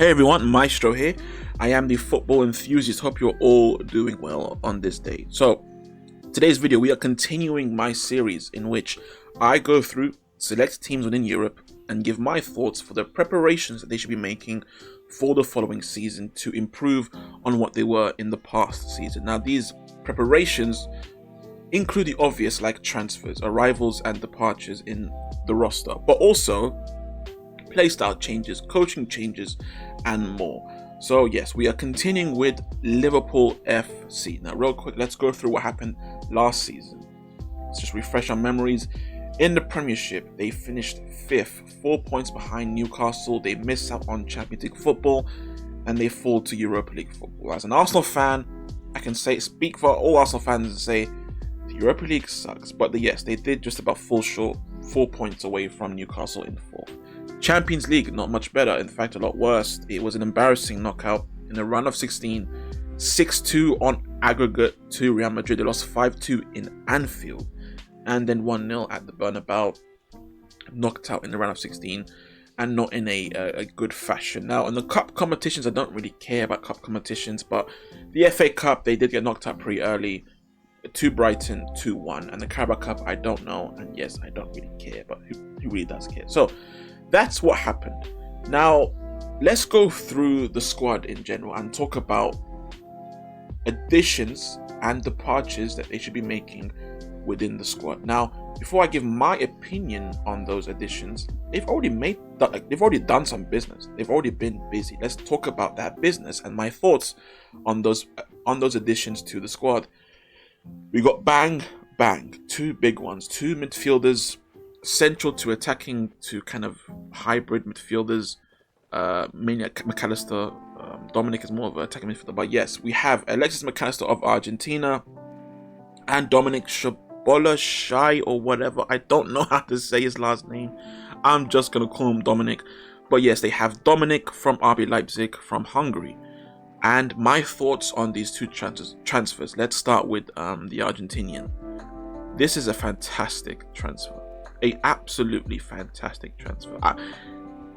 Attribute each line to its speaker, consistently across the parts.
Speaker 1: Hey everyone, Maestro here. I am the football enthusiast. Hope you're all doing well on this day. So, today's video, we are continuing my series in which I go through select teams within Europe and give my thoughts for the preparations that they should be making for the following season to improve on what they were in the past season. Now, these preparations include the obvious like transfers, arrivals and departures in the roster, but also playstyle changes, coaching changes, and more. So yes, we are continuing with Liverpool FC. Now real quick, let's go through what happened last season. Let's just refresh our memories. In the Premiership, they finished 5th, 4 points behind Newcastle. They missed out on Champions League football and they fall to Europa League football. As an Arsenal fan, I can speak for all Arsenal fans and say the Europa League sucks, but yes, they did just about fall short, 4 points away from Newcastle in 4th. Champions League, not much better, in fact a lot worse. It was an embarrassing knockout in the round of 16, 6-2 on aggregate to Real Madrid. They lost 5-2 in Anfield and then 1-0 at the Bernabeu, knocked out in the round of 16 and not in a good fashion. Now in the cup competitions, I don't really care about cup competitions, but the FA Cup, they did get knocked out pretty early to Brighton 2-1, and the Carabao Cup, I don't know, and yes, I don't really care, but who really does care? So that's what happened. Now, let's go through the squad in general and talk about additions and departures that they should be making within the squad. Now, before I give my opinion on those additions, they've already done some business. They've already been busy. Let's talk about that business and my thoughts on those additions to the squad. We got bang, two big ones, two midfielders, central to attacking to kind of hybrid midfielders, mainly MacAllister. Dominic is more of an attacking midfielder, but yes, we have Alexis MacAllister of Argentina and Dominic Szoboszlai or whatever. I don't know how to say his last name. I'm just gonna call him Dominic. But yes, they have Dominic from RB Leipzig from Hungary. And my thoughts on these two transfers. Let's start with the Argentinian. This is a fantastic transfer. A absolutely fantastic transfer.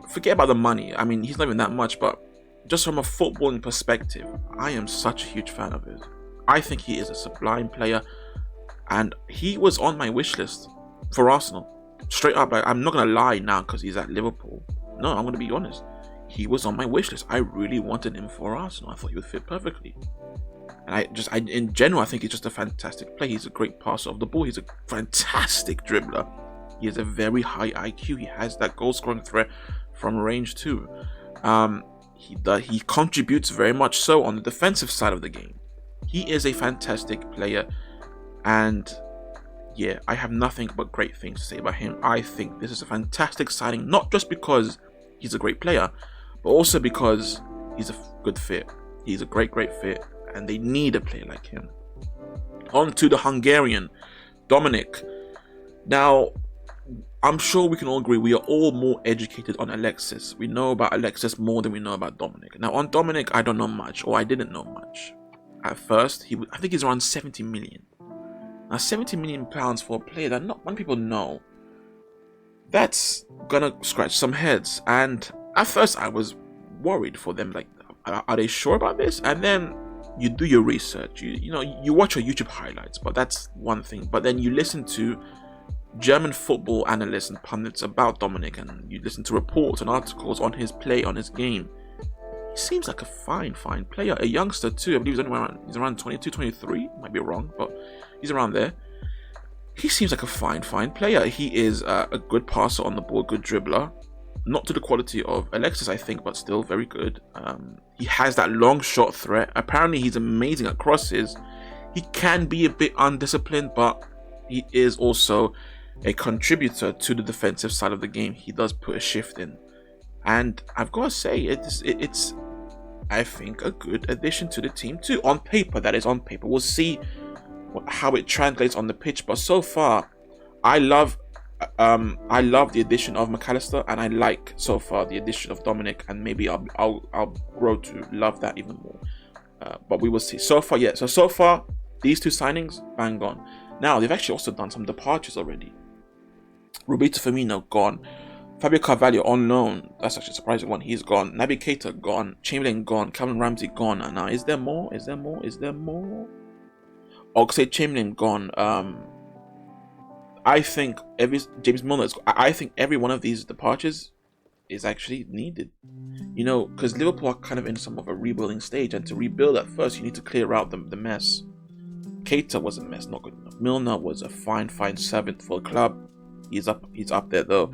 Speaker 1: Forget about the money. I mean, he's not even that much, but just from a footballing perspective, I am such a huge fan of his. I think he is a sublime player, and he was on my wish list for Arsenal. Straight up, I'm not gonna lie now because he's at Liverpool. No, I'm gonna be honest. He was on my wish list. I really wanted him for Arsenal. I thought he would fit perfectly. And in general, I think he's just a fantastic player. He's a great passer of the ball. He's a fantastic dribbler. He has a very high IQ. He has that goal-scoring threat from range too. He contributes very much so on the defensive side of the game. He is a fantastic player, and yeah, I have nothing but great things to say about him. I think this is a fantastic signing, not just because he's a great player, but also because he's a good fit. He's a great fit, and they need a player like him. On to the Hungarian, Dominic. Now, I'm sure we can all agree we are all more educated on Alexis. We know about Alexis more than we know about Dominic. Now, on Dominic, I don't know much, or I didn't know much. At first, I think he's around 70 million. Now, 70 million pounds for a player that not many people know, that's gonna scratch some heads. And at first, I was worried for them, like, are they sure about this? And then you do your research, you watch your YouTube highlights, but that's one thing. But then you listen to German football analysts and pundits about Dominic, and you listen to reports and articles on his play, on his game. He seems like a fine player, a youngster too. I believe he's around 22, 23, might be wrong, but he's around there. He seems like a fine player. He is a good passer on the ball, good dribbler. Not to the quality of Alexis, I think, but still very good. He has that long shot threat. Apparently, he's amazing at crosses. He can be a bit undisciplined, but he is also a contributor to the defensive side of the game. He does put a shift in. And I've got to say, it's I think, a good addition to the team too. On paper, that is on paper. We'll see how it translates on the pitch. But so far, I love the addition of MacAllister, and I like so far the addition of Dominic, and maybe I'll grow to love that even more. But we will see. So far, these two signings, bang on. Now they've actually also done some departures already. Roberto Firmino gone. Fabio Carvalho on loan. That's actually a surprising one. He's gone. Naby Keita gone. Chamberlain gone. Calvin Ramsey gone. And now, is there more? Is there more? Is there more? Oxlade-Chamberlain gone. I think James Milner. I think every one of these departures is actually needed. Because Liverpool are kind of in some of a rebuilding stage, and to rebuild at first, you need to clear out the mess. Keita was a mess, not good enough. Milner was a fine servant for the club. He's up there though.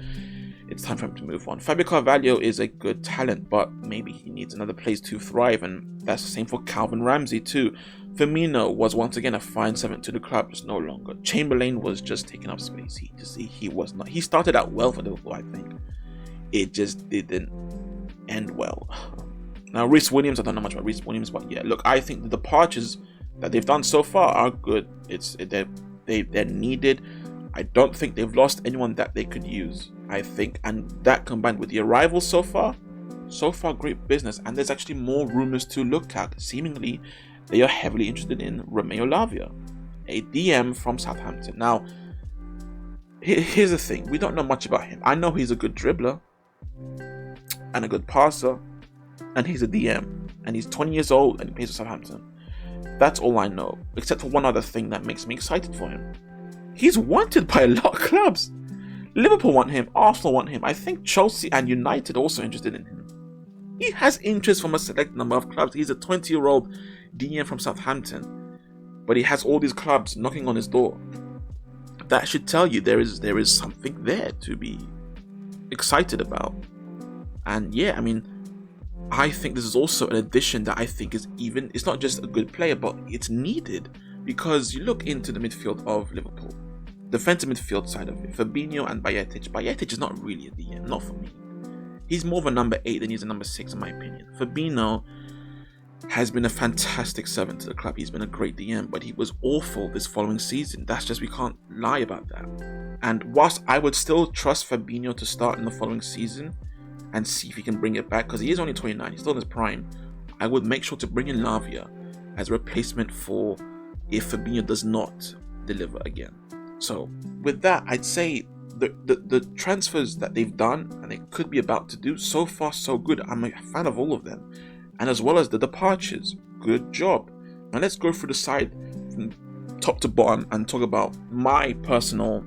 Speaker 1: It's time for him to move on. Fabio Carvalho is a good talent, but maybe he needs another place to thrive, and that's the same for Calvin Ramsey too. Firmino was once again a fine servant to the club, just no longer. Chamberlain was just taking up space. He was not. He started out well for Liverpool, I think. It just didn't end well. Now, Reece Williams, I don't know much about Reece Williams, but yeah, look, I think the departures that they've done so far are good. They're needed. I don't think they've lost anyone that they could use, I think, and that combined with the arrivals so far, great business. And there's actually more rumors to look at. Seemingly, they are heavily interested in Romeo Lavia, a DM from Southampton. Now, here's the thing: we don't know much about him. I know he's a good dribbler and a good passer, and he's a DM, and he's 20 years old and he plays for Southampton. That's all I know, except for one other thing that makes me excited for him. He's wanted by a lot of clubs. Liverpool want him, Arsenal want him. I think Chelsea and United are also interested in him. He has interest from a select number of clubs. He's a 20-year-old DM from Southampton, but he has all these clubs knocking on his door. That should tell you there is something there to be excited about. And yeah, I think this is also an addition that I think it's not just a good player, but it's needed. Because you look into the midfield of Liverpool, defensive midfield side of it, Fabinho and Bayetic. Bayetic is not really a DM, not for me. He's more of a number 8 than he's a number 6 in my opinion. Fabinho has been a fantastic servant to the club. He's been a great DM, but he was awful this following season. We can't lie about that. And whilst I would still trust Fabinho to start in the following season and see if he can bring it back, because he is only 29, he's still in his prime, I would make sure to bring in Lavia as a replacement for if Fabinho does not deliver again. So with that, I'd say the transfers that they've done and they could be about to do, so far so good. I'm a fan of all of them, and as well as the departures, good job. Now let's go through the side from top to bottom and talk about my personal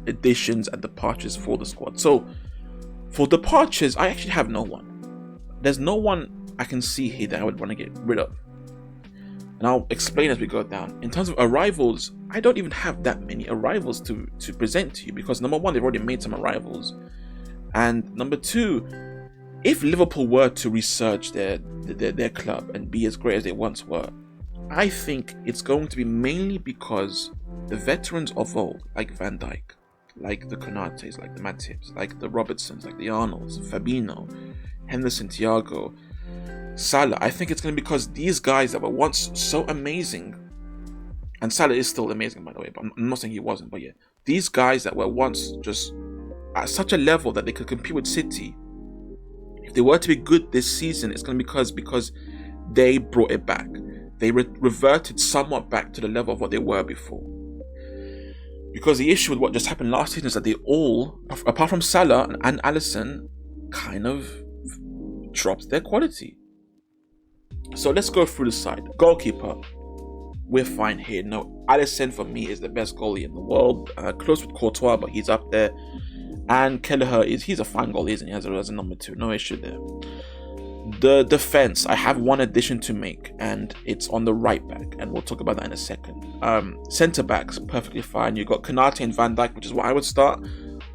Speaker 1: additions and departures for the squad. So for departures, I actually have no one. There's no one I can see here that I would want to get rid of. And I'll explain as we go down. In terms of arrivals, I don't even have that many arrivals to present to you, because number one, they've already made some arrivals. And number two, if Liverpool were to resurge their club and be as great as they once were, I think it's going to be mainly because the veterans of old, like Van Dijk, like the Konates, like the Matips, like the Robertsons, like the Arnolds, Fabinho, Henderson, Thiago, Salah, I think it's going to be because these guys that were once so amazing, and Salah is still amazing by the way, but I'm not saying he wasn't, but yeah, these guys that were once just at such a level that they could compete with City, if they were to be good this season, it's going to be because they brought it back. They reverted somewhat back to the level of what they were before. Because the issue with what just happened last season is that they all, apart from Salah and Alisson, kind of dropped their quality. So let's go through the side. Goalkeeper, we're fine here. No, Alisson for me is the best goalie in the world. Close with Courtois, but he's up there. And Kelleher he's a fine goalie, isn't he? As a number 2, no issue there. The defense, I have one addition to make, and it's on the right back, and we'll talk about that in a second. Centre backs, perfectly fine. You've got Konate and Van Dijk, which is what I would start,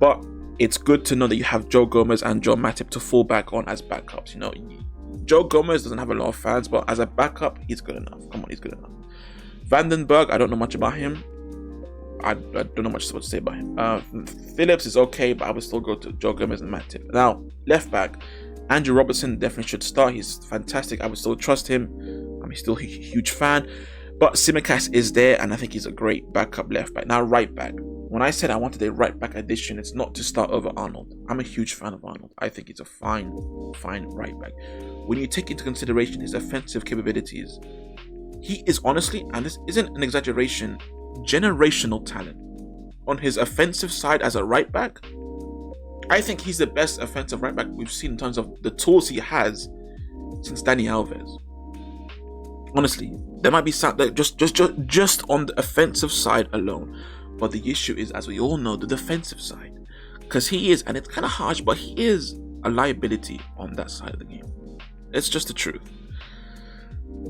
Speaker 1: but it's good to know that you have Joe Gomez and Joe Matip to fall back on as backups. Joe Gomez doesn't have a lot of fans, but as a backup, he's good enough. Come on, he's good enough. Vandenberg, I don't know much about him. I don't know much to say about him. Phillips is okay, but I would still go to Joe Gomez and Matip. Now, left back, Andrew Robertson definitely should start. He's fantastic. I would still trust him. I'm still a huge fan. But Tsimikas is there, and I think he's a great backup left back. Now, right back. When I said I wanted a right back addition, it's not to start over Arnold. I'm a huge fan of Arnold. I think he's a fine right back. When you take into consideration his offensive capabilities, he is honestly, and this isn't an 'generational talent. On his offensive side as a right back, I think he's the best offensive right back we've seen in terms of the tools he has since Dani Alves. Honestly, there might be some that just on the offensive side alone, but the issue is, as we all know, the defensive side, because he is, and it's kind of harsh, but he is a liability on that side of the game. It's just the truth.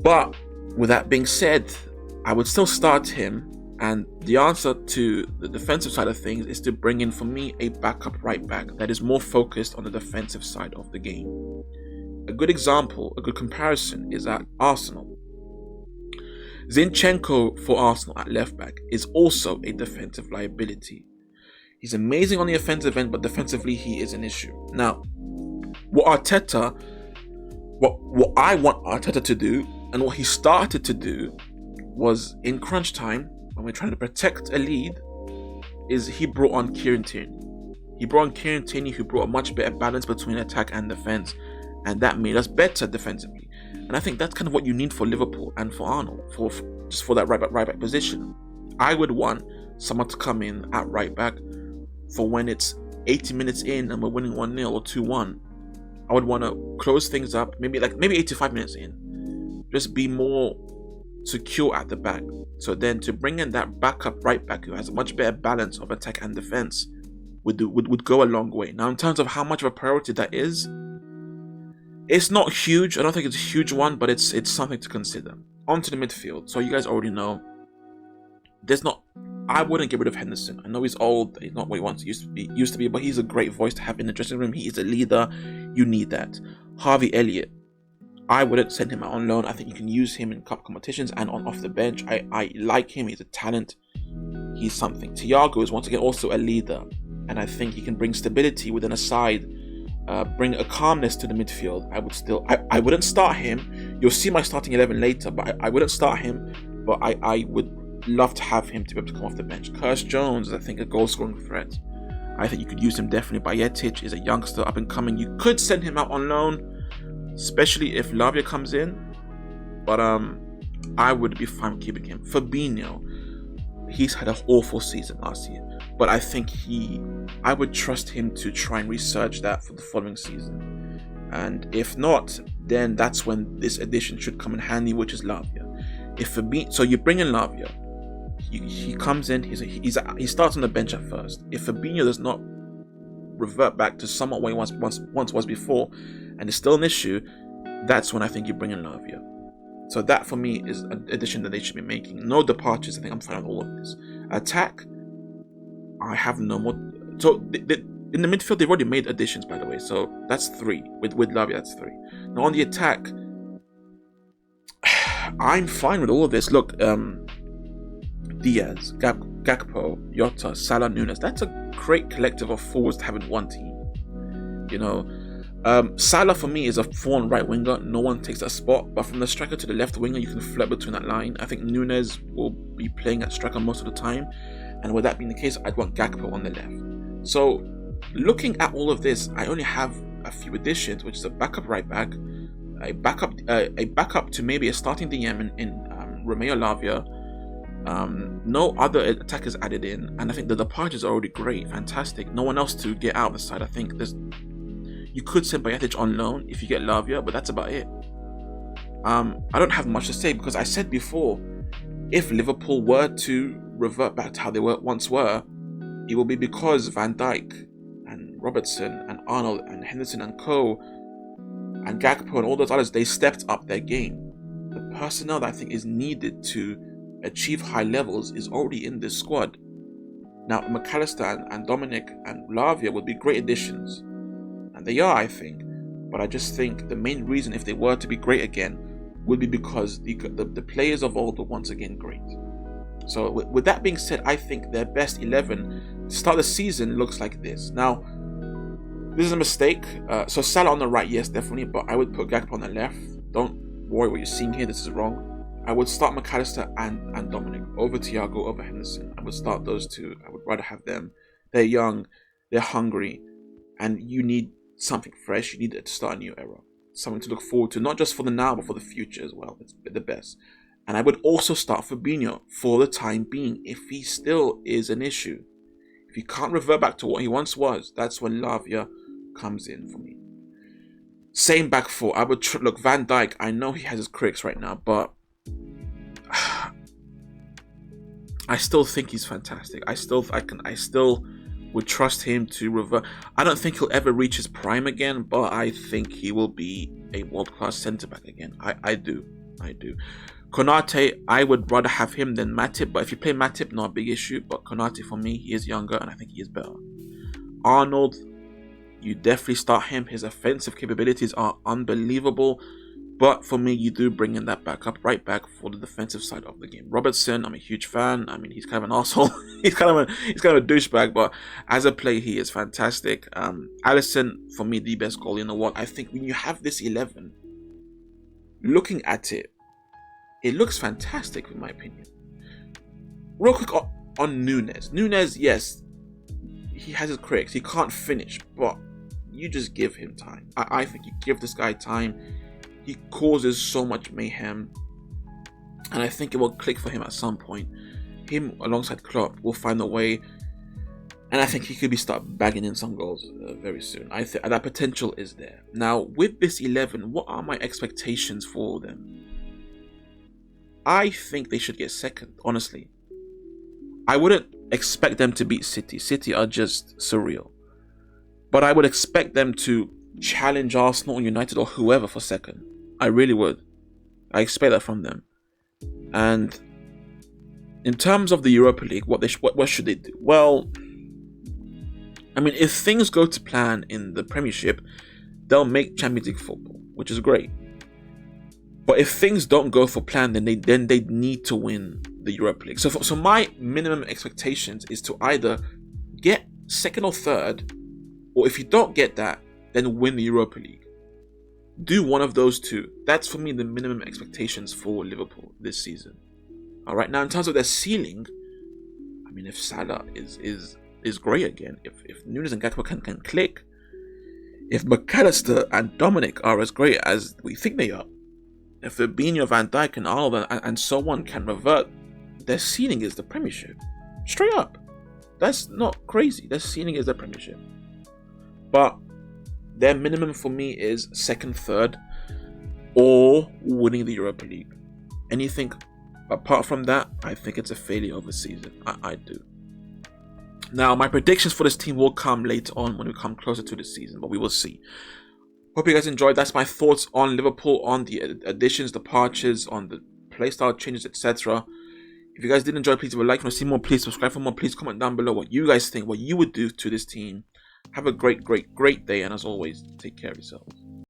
Speaker 1: But with that being said, I would still start him, and the answer to the defensive side of things is to bring in, for me, a backup right back that is more focused on the defensive side of the game. A good example, a good comparison is at Arsenal. Zinchenko for Arsenal at left back is also a defensive liability. He's amazing on the offensive end, but defensively he is an issue. Now, what I want Arteta to do, and what he started to do, was in crunch time, when we're trying to protect a lead, is he brought on Kieran Tierney. He brought on Kieran Tierney, who brought a much better balance between attack and defense, and that made us better defensively. And I think that's kind of what you need for Liverpool and for Arnold, just for that right back position. I would want someone to come in at right back for when it's 80 minutes in and we're winning 1-0 or 2-1. I would want to close things up, maybe 85 minutes in. Just be more secure at the back. So then to bring in that backup right back who has a much better balance of attack and defense would go a long way. Now, in terms of how much of a priority that is, it's not huge. I don't think it's a huge one, but it's something to consider. On to the midfield. So you guys already know, I wouldn't get rid of Henderson. I know he's old, he's not what he wants used to be, but he's a great voice to have in the dressing room. He is a leader. You need that. Harvey Elliott, I wouldn't send him out on loan. I think you can use him in cup competitions and off the bench. I like him. He's a talent. He's something. Thiago is once again also a leader, and I think he can bring stability within a side. Bring a calmness to the midfield. I wouldn't start him. You'll see my starting 11 later, but I wouldn't start him. But I would love to have him to be able to come off the bench. Curtis Jones, I think, a goal scoring threat. I think you could use him definitely. Bayetic is a youngster up and coming. You could send him out on loan, especially if Lavia comes in. But I would be fine with keeping him. Fabinho, he's had an awful season last year. But I think I would trust him to try and research that for the following season. And if not, then that's when this addition should come in handy, which is Lavia. So you bring in Lavia, he comes in, he starts on the bench at first. If Fabinho does not revert back to somewhat what he once was before, and it's still an issue, that's when I think you bring in Lavia. So that for me is an addition that they should be making. No departures. I think I'm fine with all of this. Attack, I have no more. So in the midfield, they've already made additions, by the way. So that's 3. With Lavia, that's 3. Now on the attack, I'm fine with all of this. Look, Diaz, Gakpo, Jota, Salah, Nunes. That's a great collective of forwards to have in one team. You know, Salah for me is a 4 right winger. No one takes that spot. But from the striker to the left winger, you can flirt between that line. I think Nunes will be playing at striker most of the time. And with that being the case, I'd want Gakpo on the left. So, looking at all of this, I only have a few additions, which is a backup right back, a backup to maybe a starting DM in Romeo Lavia. No other attackers added in, and I think the departures are already great, fantastic. No one else to get out of the side. I think you could send Bayetic on loan if you get Lavia, but that's about it. I don't have much to say because I said before, if Liverpool were to revert back to how they once were, it will be because Van Dijk and Robertson and Arnold and Henderson and Co and Gakpo and all those others, they stepped up their game. The personnel that I think is needed to achieve high levels is already in this squad. Now, MacAllister and Dominic and Lavia would be great additions, and they are, I think. But I just think the main reason, if they were to be great again, would be because the players of old were once again great. So with that being said, I think their best 11 to start the season looks like this. Now, this is a mistake. So Salah on the right, yes, definitely, but I would put Gakpo on the left. Don't worry what you're seeing here. This is wrong. I would start MacAllister and Dominic over Thiago, over Henderson. I would start those two. I would rather have them. They're young, they're hungry, and you need something fresh. You need to start a new era. Something to look forward to, not just for the now, but for the future as well. It's the best. And I would also start Fabinho for the time being, if he still is an issue. If he can't revert back to what he once was, that's when Lavia comes in for me. Same back four. I would look, Van Dijk, I know he has his critics right now, but I still think he's fantastic. I still would trust him to revert. I don't think he'll ever reach his prime again, but I think he will be a world-class centre-back again. I do. Konate, I would rather have him than Matip, but if you play Matip, not a big issue, but Konate for me, he is younger and I think he is better. Arnold, you definitely start him. His offensive capabilities are unbelievable, but for me, you do bring in that backup right back for the defensive side of the game. Robertson, I'm a huge fan. I mean, he's kind of an asshole. he's kind of a douchebag, but as a player, he is fantastic. Alisson, for me, the best goalie in the world. I think when you have this 11, looking at it, it looks fantastic in my opinion. Real quick on Nunes. Nunes, yes, he has his critics. He can't finish, but you just give him time. I think you give this guy time. He causes so much mayhem, and I think it will click for him at some point. Him alongside Klopp will find a way, and I think he could start bagging in some goals very soon. I think that potential is there. Now, with this 11, what are my expectations for them? I think they should get second, honestly. I wouldn't expect them to beat City. City are just surreal. But I would expect them to challenge Arsenal, United, or whoever for second. I really would. I expect that from them. And in terms of the Europa League, what should they do? Well, I mean, if things go to plan in the Premiership, they'll make Champions League football, which is great. But if things don't go for plan, then they need to win the Europa League. So my minimum expectations is to either get second or third, or if you don't get that, then win the Europa League. Do one of those two. That's for me the minimum expectations for Liverpool this season. All right. Now, in terms of their ceiling, I mean, if Salah is great again, if Nunes and Gakpo can click, if MacAllister and Dominic are as great as we think they are, if Fabinho, Van Dijk, and Arnold and so on can revert, their ceiling is the Premiership. Straight up. That's not crazy. Their ceiling is the Premiership. But their minimum for me is second, third, or winning the Europa League. Anything apart from that, I think it's a failure of a season. I do. Now, my predictions for this team will come later on when we come closer to the season, but we will see. Hope you guys enjoyed. That's my thoughts on Liverpool, on the additions, departures, on the playstyle changes, etc. If you guys did enjoy, please leave a like. If you want to see more, please subscribe for more. Please comment down below what you guys think, what you would do to this team. Have a great day, and as always, take care of yourselves.